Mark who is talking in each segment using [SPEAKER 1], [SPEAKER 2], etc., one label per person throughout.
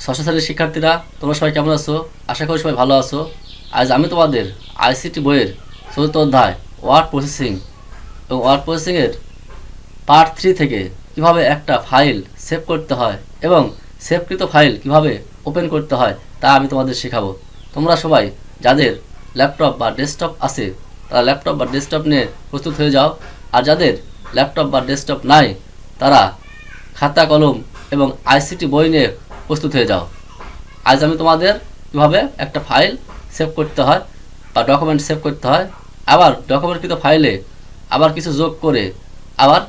[SPEAKER 1] ষষ্ঠ শ্রেণীর শিক্ষার্থীরা, তোমরা সবাই কেমন আছো? আশা করি সবাই ভালো আছো। আজ আমি তোমাদের আইসিটি বইয়ের চতুর্থ অধ্যায় ওয়ার্ড প্রসেসিং এবং ওয়ার্ড প্রসেসিংয়ের পার্ট 3 থেকে কিভাবে একটা ফাইল সেভ করতে হয় এবং সেভকৃত ফাইল কিভাবে ওপেন করতে হয় তা আমি তোমাদের শেখাবো। তোমরা সবাই যাদের ল্যাপটপ বা ডেস্কটপ আছে তারা ল্যাপটপ বা ডেস্কটপ নিয়ে প্রস্তুত হয়ে যাও, আর যাদের ল্যাপটপ বা ডেস্কটপ নাই তারা খাতা কলম এবং আইসিটি বই নিয়ে প্রস্তুত হয়ে যাও। আজ আমি তোমাদের কীভাবে একটা ফাইল সেভ করতে হয় বা ডকুমেন্ট সেভ করতে হয়, আবার ডকুমেন্টকৃত ফাইলে আবার কিছু যোগ করে আবার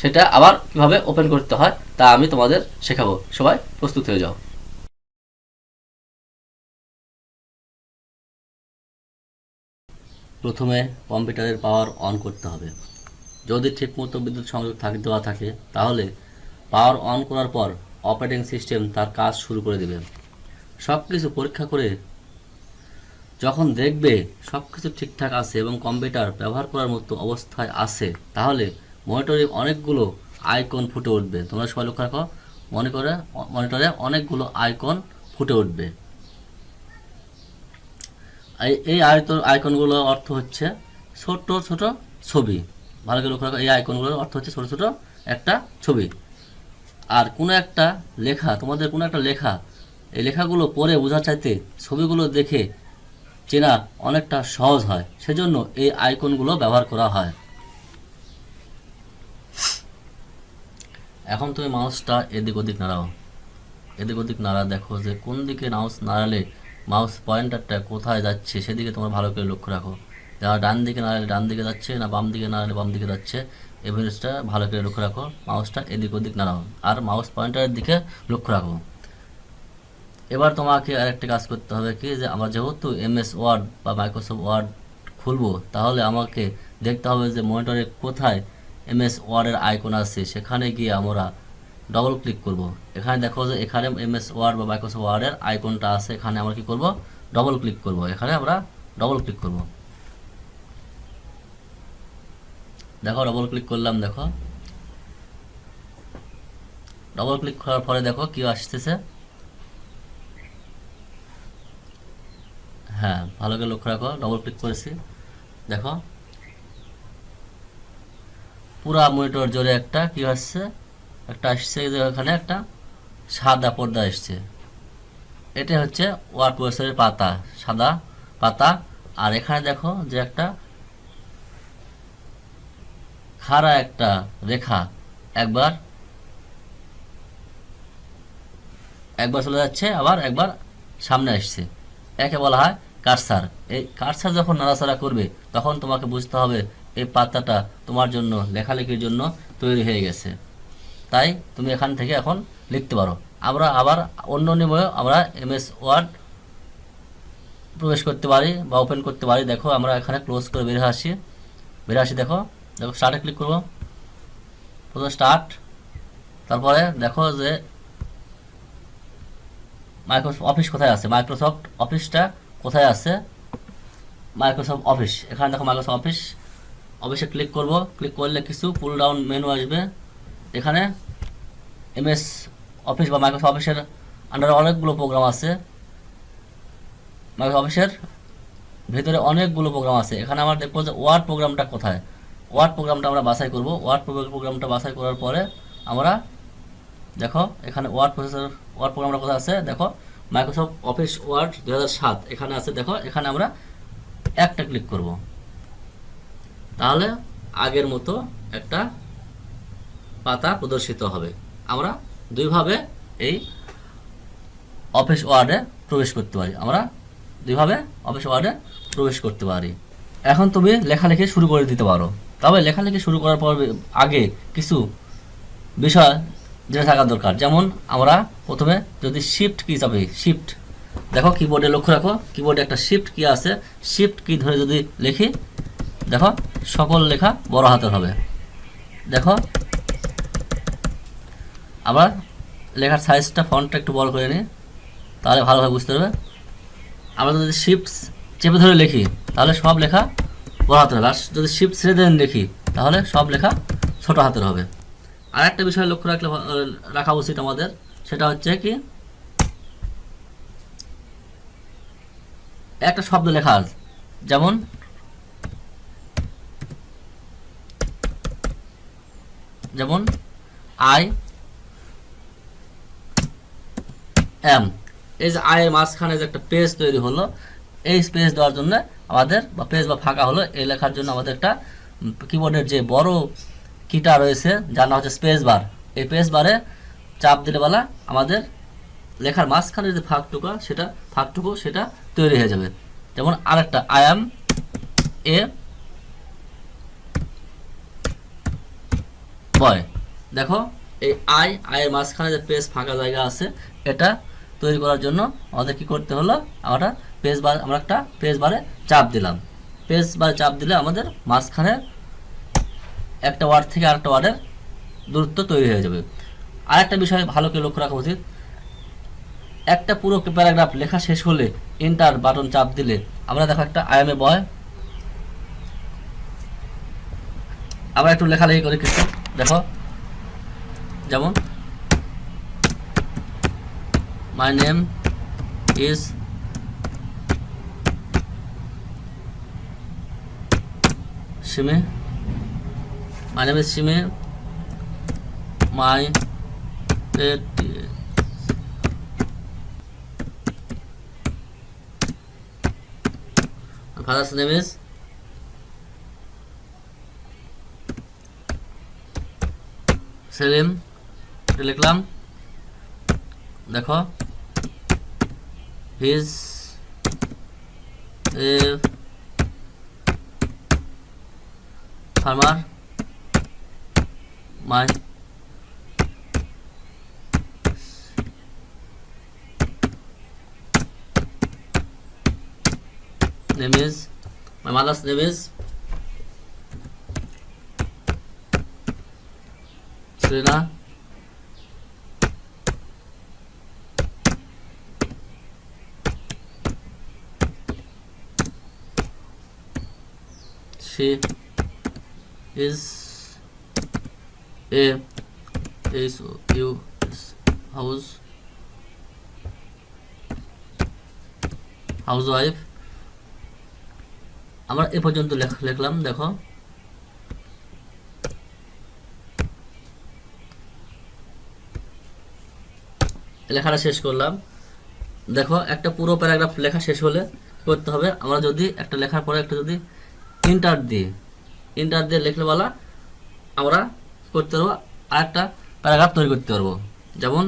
[SPEAKER 1] সেটা আবার কীভাবে ওপেন করতে হয় তা আমি তোমাদের শেখাবো। সবাই প্রস্তুত হয়ে যাও। প্রথমে কম্পিউটারের পাওয়ার অন করতে হবে। যদি ঠিকমতো বিদ্যুৎ সংযোগ দেওয়া থাকে তাহলে পাওয়ার অন করার পর অপারেটিং সিস্টেম তার কাজ শুরু করে দেবে। সব কিছু পরীক্ষা করে যখন দেখবে সব কিছু ঠিকঠাক আছে এবং কম্পিউটার ব্যবহার করার মতো অবস্থায় আছে, তাহলে মনিটরে অনেকগুলো আইকন ফুটে উঠবে। তোমরা সবাই লক্ষ্য রাখো, মনিটরে অনেকগুলো আইকন ফুটে উঠবে। এই আইকনগুলোর অর্থ হচ্ছে ছোট ছোট ছবি। ভালো করে লক্ষ্য রাখো, এই আইকনগুলোর অর্থ হচ্ছে ছোট ছোট একটা ছবি। আর কোনো একটা লেখা, তোমাদের কোনো একটা লেখা, এই লেখাগুলো পড়ে বোঝার চাইতে ছবিগুলো দেখে চেনা অনেকটা সহজ হয়, সেজন্য এই আইকনগুলো ব্যবহার করা হয়। এখন তুমি মাউসটা এদিক ওদিক নাড়াও, এদিক ওদিক নাড়া, দেখো যে কোন দিকে মাউস নাড়ালে মাউস পয়েন্টারটা কোথায় যাচ্ছে সেদিকে তোমরা ভালো করে লক্ষ্য রাখো। যারা ডান দিকে নাড়ালে ডান দিকে যাচ্ছে, না বাম দিকে নাড়ালে বাম দিকে যাচ্ছে, এই জিনিসটা ভালো করে লক্ষ্য রাখো। মাউসটা এদিক ওদিক নাড়াও আর মাউস পয়েন্টারের দিকে লক্ষ্য রাখো। এবার তোমাকে আরেকটা কাজ করতে হবে কি, যে আমরা যেহেতু এমএস ওয়ার্ড বা মাইক্রোসফট ওয়ার্ড খুলবো, তাহলে আমাকে দেখতে হবে যে মনিটরে কোথায় এমএস ওয়ার্ডের আইকন আছে, সেখানে গিয়ে আমরা ডবল ক্লিক করব। এখানে দেখো যে এখানে এমএস ওয়ার্ড বা মাইক্রোসফট ওয়ার্ডের আইকনটা আছে, এখানে আমরা কি করব, ডবল ক্লিক করব। এখানে আমরা ডবল ক্লিক করব। দেখো ডবল ক্লিক করলাম, দেখো ডবল ক্লিক করার পরে দেখো কি আসতেছে। হ্যাঁ, ভালো করে লক্ষ্য রাখো, ডবল ক্লিক করেছি, দেখো পুরা মনিটর জুড়ে একটা কি আসছে, একটা আসছে যে ওখানে একটা সাদা পর্দা আসছে। এটা হচ্ছে ওয়ার্ড প্রসেসরের পাতা, সাদা পাতা। আর এখানে দেখো যে একটা খাড়া একটা রেখা একবার একবার চলে যাচ্ছে, আবার একবার সামনে আসছে। একে বলা হয় কার্সার। এই কার্সার যখন নাড়াচাড়া করবে তখন তোমাকে বুঝতে হবে এই পাতাটা তোমার জন্য লেখালেখির জন্য তৈরি হয়ে গেছে। তাই তুমি এখান থেকে এখন লিখতে পারো। আমরা আবার অন্য নিয়মে আমরা এমএস ওয়ার্ড প্রবেশ করতে পারি বা ওপেন করতে পারি। দেখো আমরা এখানে ক্লোজ করে বেরিয়ে আসি, দেখো দেখো স্টার্টে ক্লিক করবো, প্রথমে স্টার্ট। তারপরে দেখো যে মাইক্রোসফট অফিস কোথায় আছে, মাইক্রোসফট অফিসটা কোথায় আছে, মাইক্রোসফট অফিস। এখানে দেখো মাইক্রোসফট অফিসে ক্লিক করব। ক্লিক করলে কিছু পুল ডাউন মেনু আসবে। এখানে এমএস অফিস বা মাইক্রোসফট অফিসের আন্ডারে অনেকগুলো প্রোগ্রাম আছে। মাইক্রোসফট অফিসের ভিতরে অনেকগুলো প্রোগ্রাম আছে। এখানে আমরা দেখবো যে ওয়ার্ড প্রোগ্রামটা কোথায়। ওয়ার্ড প্রোগ্রামটা আমরা বাছাই করব। ওয়ার্ড প্রোগ্রামটা বাছাই করার পরে আমরা দেখো এখানে ওয়ার্ড প্রোগ্রামটা কোথায় আছে, দেখো মাইক্রোসফট অফিস ওয়ার্ড 2007 এখানে আছে। দেখো এখানে আমরা একটা ক্লিক করব, তাহলে আগের মতো একটা পাতা প্রদর্শিত হবে। আমরা দুইভাবে এই অফিস ওয়ার্ডে প্রবেশ করতে পারি। এখন তুমি লেখালেখি শুরু করে দিতে পারো। তবে লেখালেখি শুরু করার পর আগে কিছু বিষয় জেনে থাকা দরকার। যেমন আমরা প্রথমে যদি শিফট কি চাপি, শিফট, দেখো কিবোর্ডে লক্ষ্য রাখো, কিবোর্ডে একটা শিফট কি আছে, শিফট কি ধরে যদি লিখি, দেখো সকল লেখা বড় হাতের হবে। দেখো আবার লেখার সাইজটা ফন্টটা একটু বড় করে নিই, তাহলে ভালোভাবে বুঝতে পারবে। আমরা যদি শিফট চেপে ধরে লিখি তাহলে সব লেখা বড় হাতের হবে, আর যদি শিফট ছেড়ে দিয়ে লিখি তাহলে সব লেখা ছোট হাতের হবে। আর একটা বিষয় লক্ষ্য রাখা উচিত আমাদের, সেটা হচ্ছে কি একটা শব্দ লেখা আছে, যেমন যেমন আই এম, এই যে আয়ের মাঝখানে যে একটা পেজ তৈরি হলো, এই স্পেস দেওয়ার জন্য আমাদের, বা পেজ বা ফাঁকা হলো, এই লেখার জন্য আমাদের একটা কিবোর্ডের যে বড় কিটা রয়েছে যার নাম হচ্ছে স্পেস বার, এই স্পেস বারে চাপ দিলে বলা আমাদের লেখার মাঝখানে যে ফাঁকটুকু সেটা তৈরি হয়ে যাবে। যেমন আরেকটা আই এম এ বয়, দেখো এই আয়ের মাঝখানে যে পেজ ফাঁকা জায়গা আছে, এটা তৈরি করার জন্য আমাদের কি করতে হলো, আমরা একটা পেজ বারে চাপ দিলাম। পেজ বারে চাপ দিলে আমাদের মাঝখানে একটা ওয়ার্ড থেকে আরেকটা ওয়ার্ডের দূরত্ব তৈরি হয়ে যাবে। আরেকটা বিষয় ভালো করে লক্ষ্য রাখা উচিত, একটা পুরো প্যারাগ্রাফ লেখা শেষ হলে এন্টার বাটন চাপ দিলে আমরা দেখো একটা আই এম এ বয়, আমরা একটু লেখালেখি করি কিছু, দেখো যেমন my name is Simi, my name is Simi, my father's name is Selim, লিখলাম। দেখো he's a farmer, my name is, my mother's name is Serena, she is a housewife। আমরা এ পর্যন্ত লিখলাম। দেখো লেখাটা শেষ করলাম। দেখো একটা পুরো প্যারাগ্রাফ লেখা শেষ হলে করতে হবে, আমরা যদি একটা লেখার পরে একটা যদি ইন্টার দিয়ে লিখলে বলা আমরা করতে পারবো আর একটা প্যারাগ্রাফ তৈরি করতে পারবো। যেমন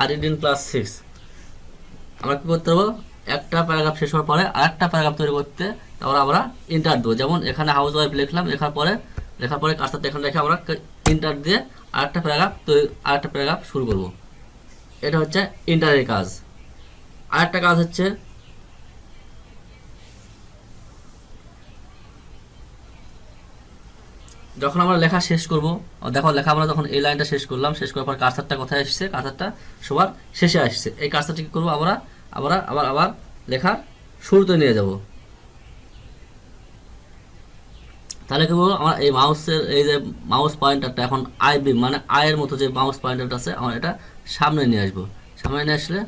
[SPEAKER 1] আর রিড ইন ক্লাস 6, আমরা কি করতে পারবো, একটা প্যারাগ্রাফ শেষ হওয়ার পরে আর একটা প্যারাগ্রাফ তৈরি করতে তারপর আমরা ইন্টার দেবো। যেমন এখানে হাউস ওয়াইফ লিখলাম, লেখার পরে কাজটা এখানে রেখে আমরা ইন্টার দিয়ে আরেকটা প্যারাগ্রাফ শুরু করব। এটা হচ্ছে ইন্টারের কাজ। আরেকটা কাজ হচ্ছে যখন আমরা লেখা শেষ করব, দেখো লেখা আমরা যখন এই লাইনটা শেষ করলাম, শেষ করার পর কার্সারটা কোথায় আসছে, কার্সারটা সবার শেষে আসছে। এই কার্সারটা কি করবো, আমরা আবার লেখার শুরুতে নিয়ে যাব। তাহলে কি বলবো, আমার এই মাউসের এই যে মাউস পয়েন্টারটা এখন আইবি মানে আয়ের মতো যে মাউস পয়েন্টারটা আছে, আমরা এটা সামনে নিয়ে আসবো। সামনে নিয়ে আসলে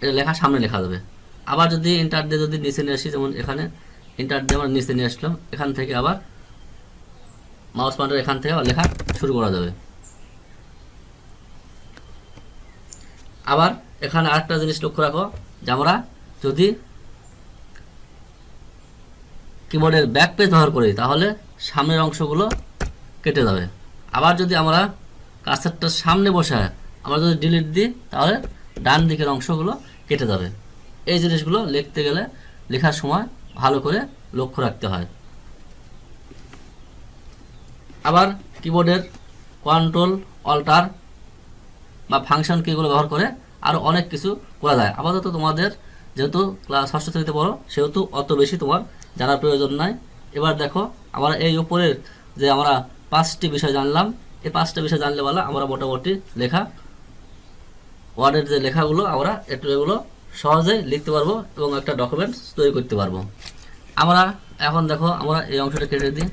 [SPEAKER 1] এটা লেখা সামনে লেখা যাবে। আবার যদি ইন্টার দিয়ে যদি নিচে নিয়ে আসি, যেমন এখানে ইন্টার দিয়ে আমরা নিচে নিয়ে আসলাম, এখান থেকে আবার মাউস পয়েন্টার এখান থেকে লেখা শুরু করা যাবে। আবার এখানে আরেকটা জিনিস লক্ষ্য রাখো, যে আমরা যদি কিবোর্ডের ব্যাক পেজ ব্যবহার করি তাহলে সামনের অংশগুলো কেটে যাবে। আবার যদি আমরা কার্সারটা সামনে বসায় আমরা যদি ডিলিট দিই তাহলে ডান দিকের অংশগুলো কেটে যাবে। এই জিনিসগুলো লিখতে গেলে লেখার সময় ভালো করে লক্ষ্য রাখতে হয়। আবার কিবোর্ডের কন্ট্রোল অল্টার বা ফাংশন কিগুলো ব্যবহার করে আরও অনেক কিছু করা যায়। আপাতত তোমাদের যেহেতু ক্লাস 6ষ্ঠ শ্রেণীতে পড়ো, সেহেতু অত বেশি তোমার জানার প্রয়োজন নাই। এবার দেখো আমরা এই উপরের যে আমরা 5টি বিষয় জানলাম, এই 5টা বিষয় জানলে বলা আমরা মোটামুটি লেখা ওয়ার্ডের যে লেখাগুলো আমরা একটু এগুলো সহজে লিখতে পারবো এবং একটা ডকুমেন্টস তৈরি করতে পারবো। আমরা এখন দেখো আমরা এই অংশটা কেটে দিই।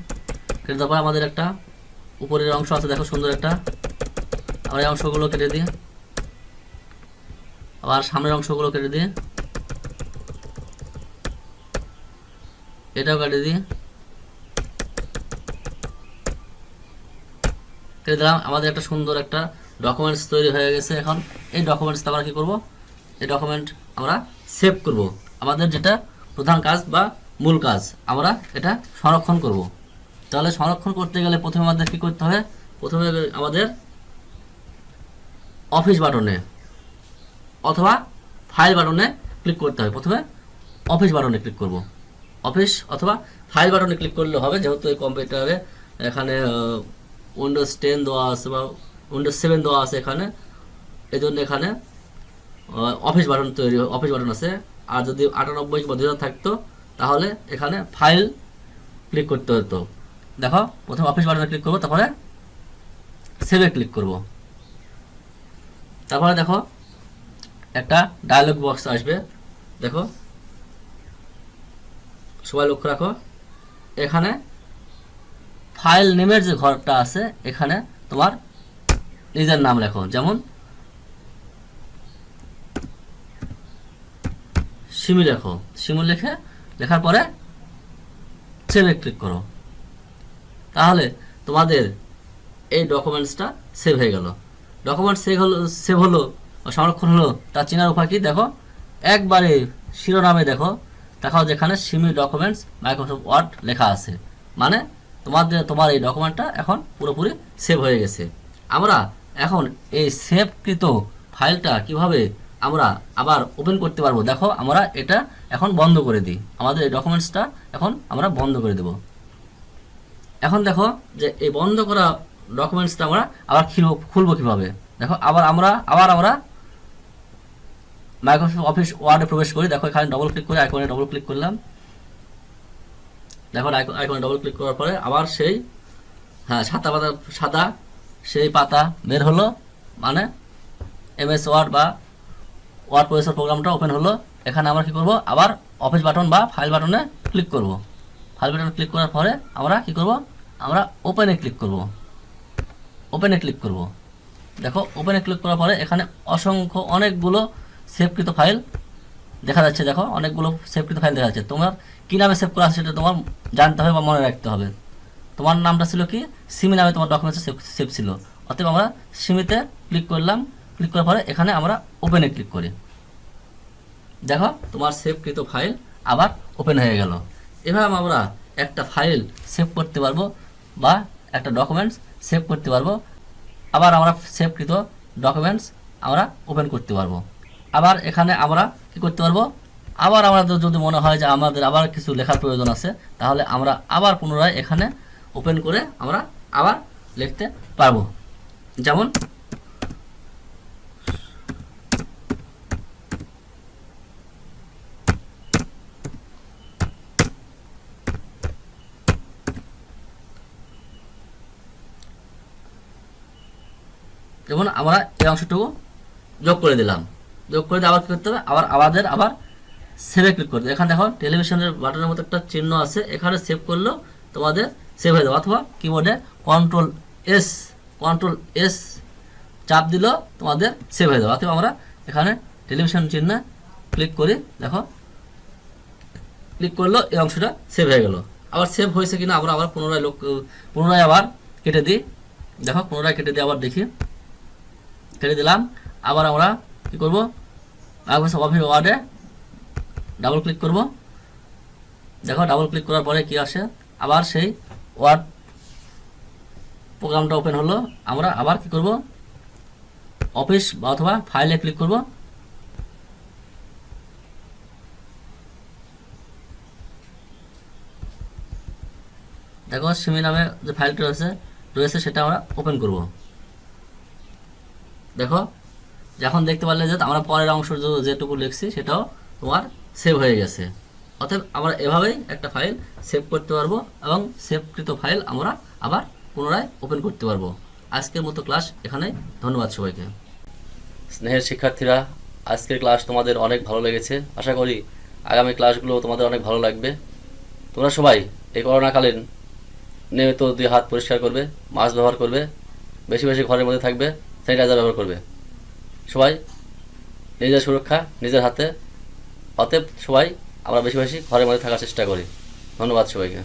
[SPEAKER 1] কেটে দেওয়ার পর আমাদের একটা উপরের অংশ আছে, দেখো সুন্দর একটা, আমরা এই অংশগুলো কেটে দিই। আবার সামনের অংশগুলো কেটে দিই, এটাও কেটে দিই, কেটে দিলাম। আমাদের একটা সুন্দর একটা ডকুমেন্টস তৈরি হয়ে গেছে। এখন এই ডকুমেন্টসটা আমরা কী করবো, এই ডকুমেন্ট আমরা সেভ করব। আমাদের যেটা প্রধান কাজ বা মূল কাজ, আমরা এটা সংরক্ষণ করব। তাহলে সংরক্ষণ করতে গেলে প্রথমে আমাদের কী করতে হবে, প্রথমে আমাদের অফিস বাটনে অথবা ফাইল বাটনে ক্লিক করতে হবে। প্রথমে অফিস বাটনে ক্লিক করব। অফিস অথবা ফাইল বাটনে ক্লিক করলে হবে, যেহেতু এই কম্পিউটারে এখানে উইন্ডোজ 10 দেওয়া আছে বা উইন্ডোজ 7 দেওয়া আছে এখানে, এই জন্য এখানে অফিস বাটন তৈরি, অফিস বাটন আছে। আর যদি 98 বা 2000 থাকতো তাহলে এখানে ফাইল ক্লিক করতে হতো। দেখো প্রথমে অফিস বাটনে ক্লিক করব, তারপরে সেভে ক্লিক করব। তারপরে দেখো একটা ডায়লগ বক্স আসবে, দেখো সবাই লক্ষ্য রাখো। এখানে ফাইল নেমের যে ঘরটা আছে এখানে তোমার নিজের নাম লেখো, যেমন সিমি লেখো। সিমি লেখার পরে সেভে ক্লিক করো। তাহলে তোমাদের এই ডকুমেন্টসটা সেভ হয়ে গেল। ডকুমেন্ট সেভ হলো সংরক্ষণ হলো, তার চেনার উপায় কি দেখো, একবারে শিরোনামে দেখো, দেখাও যেখানে সিমি ডকুমেন্টস মাইক্রোসফট ওয়ার্ড লেখা আছে, মানে তোমার এই ডকুমেন্টটা এখন পুরোপুরি সেভ হয়ে গেছে। আমরা এখন এই সেভকৃত ফাইলটা কিভাবে আমরা আবার ওপেন করতে পারবো, দেখো আমরা এটা এখন বন্ধ করে দিই। আমাদের এই ডকুমেন্টসটা এখন আমরা বন্ধ করে দেব। এখন দেখো যে এই বন্ধ করা ডকুমেন্টসটা আমরা আবার খুলবো কিভাবে, দেখো আবার আমরা মাইক্রোসফট অফিস ওয়ার্ডে প্রবেশ করি। দেখো এখানে ডবল ক্লিক করে আইকনে ডবল ক্লিক করলাম। দেখো আইকনে ডবল ক্লিক করার পরে আবার সেই সাদা সেই পাতা বের হলো, মানে এমএস ওয়ার্ড বা ওয়ার্ড প্রসেসর প্রোগ্রামটা ওপেন হলো। এখানে আমরা কি করব, আবার অফিস বাটন বা ফাইল বাটনে ক্লিক করব। ফাইল বাটনে ক্লিক করার পরে আমরা কি করব, আমরা ওপেনে ক্লিক করব। ওপেনে ক্লিক করব। দেখো ওপেনে ক্লিক করার পরে এখানে অনেকগুলো সেভকৃত ফাইল দেখা যাচ্ছে। দেখো অনেকগুলো সেভকৃত ফাইল দেখা যাচ্ছে। তোমার কী নামে সেভ করা আছে সেটা তোমার জানতে হবে বা মনে রাখতে হবে। তোমার নামটা ছিল কি, সিমি নামে তোমার ডকুমেন্টসে সেভ ছিল। অতএব আমরা সিমিতে ক্লিক করলাম। ক্লিক করার পরে এখানে আমরা ওপেনে ক্লিক করি। দেখো তোমার সেভকৃত ফাইল আবার ওপেন হয়ে গেল। এভাবে আমরা একটা ফাইল সেভ করতে পারবো বা একটা ডকুমেন্টস সেভ করতে পারবো। আবার আমরা সেভকৃত ডকুমেন্টস আমরা ওপেন করতে পারবো। আবার এখানে আমরা কি করতে পারবো, আবার আমাদের যদি মনে হয় যে আমাদের আবার কিছু লেখার প্রয়োজন আছে, তাহলে আমরা আবার পুনরায় এখানে ওপেন করে আমরা আবার লিখতে পারবো। যেমন আমরা এই অংশটুকু যোগ করে দিলাম। যোগ করে দিয়ে আবার কী করতে হবে, আবার সেভে ক্লিক করতে হবে। এখানে দেখো টেলিভিশনের বাটনের মতো একটা চিহ্ন আছে, এখানে সেভ করলেও তোমাদের সেভ হয়ে যাবে। অথবা কিবোর্ডে কন্ট্রোল এস চাপ দিলেও তোমাদের সেভ হয়ে যাবে। অথবা আমরা এখানে টেলিভিশন চিহ্নে ক্লিক করি। দেখো ক্লিক করলেও এই অংশটা সেভ হয়ে গেল। আবার সেভ হয়েছে কিনা আমরা আবার পুনরায় আবার কেটে দিই। দেখো পুনরায় কেটে দিয়ে আবার দেখি, কেটে দিলাম। আবার আমরা কী করবো, মাইক্রোসফট অফিস ওয়ার্ডে ডাবল ক্লিক করব। দেখো ডাবল ক্লিক করার পরে কি আসে, আবার সেই ওয়ার্ড প্রোগ্রামটা ওপেন হলো। আমরা আবার কি করব, অফিস অথবা ফাইলে ক্লিক করব। দেখো সিমি নামে যে ফাইলটা রয়েছে সেটা আমরা ওপেন করব। দেখো এখন দেখতে পারলে যে আমরা পরের অংশ যেটুকু লিখছি সেটাও তোমার সেভ হয়ে গেছে। অতএব আমরা এভাবেই একটা ফাইল সেভ করতে পারবো এবং সেভকৃত ফাইল আমরা আবার পুনরায় ওপেন করতে পারবো। আজকের মতো ক্লাস এখানেই। ধন্যবাদ সবাইকে। স্নেহের শিক্ষার্থীরা, আজকের ক্লাস তোমাদের অনেক ভালো লেগেছে। আশা করি আগামী ক্লাসগুলো তোমাদের অনেক ভালো লাগবে। তোমরা সবাই এই করোনাকালীন নিয়মিত 2 হাত পরিষ্কার করবে, মাস্ক ব্যবহার করবে, বেশি বেশি ঘরের মধ্যে থাকবে, স্যানিটাইজার ব্যবহার করবে। সবাই নিজের সুরক্ষা নিজের হাতে। অতএব সবাই আমরা বেশি বেশি ঘরের মধ্যে থাকার চেষ্টা করি। ধন্যবাদ সবাইকে।